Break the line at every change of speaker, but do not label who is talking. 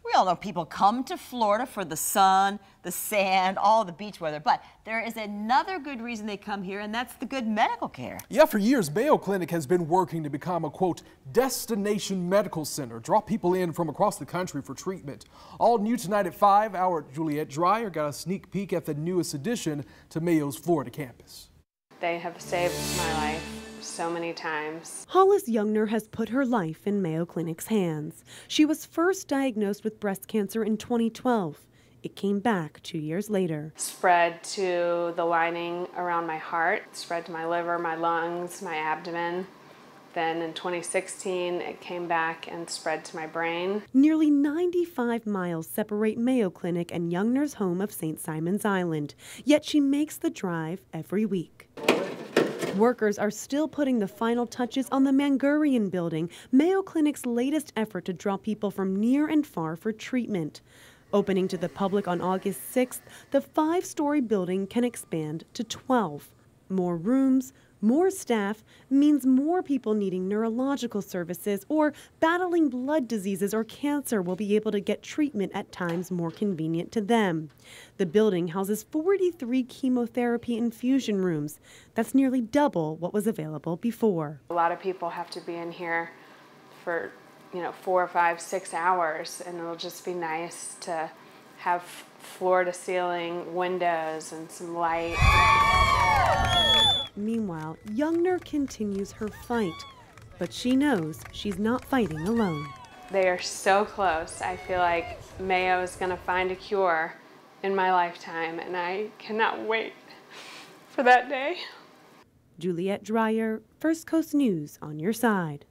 We all know people come to Florida for the sun, the sand, all the beach weather, but there is another good reason they come here, and that's the good medical care.
Yeah, for years, Mayo Clinic has been working to become a, quote, destination medical center, draw people in from across the country for treatment. All new tonight at 5, our Juliette Dreyer got a sneak peek at the newest addition to Mayo's Florida campus.
They have saved my life so many times.
Hollis Youngner has put her life in Mayo Clinic's hands. She was first diagnosed with breast cancer in 2012. It came back 2 years later.
Spread to the lining around my heart, spread to my liver, my lungs, my abdomen. Then in 2016, it came back and spread to my brain.
Nearly 95 miles separate Mayo Clinic and Youngner's home of St. Simon's Island, yet she makes the drive every week. Workers are still putting the final touches on the Mangurian building, Mayo Clinic's latest effort to draw people from near and far for treatment. Opening to the public on August 6th, the 5-story building can expand to 12. More rooms, more staff means more people needing neurological services or battling blood diseases or cancer will be able to get treatment at times more convenient to them. The building houses 43 chemotherapy infusion rooms. That's nearly double what was available before.
A lot of people have to be in here for 4, 5, 6 hours, and it'll just be nice to have floor-to-ceiling windows and some light.
Meanwhile, Youngner continues her fight, but she knows she's not fighting alone.
They are so close. I feel like Mayo is going to find a cure in my lifetime, and I cannot wait for that day.
Juliette Dreyer, First Coast News on your side.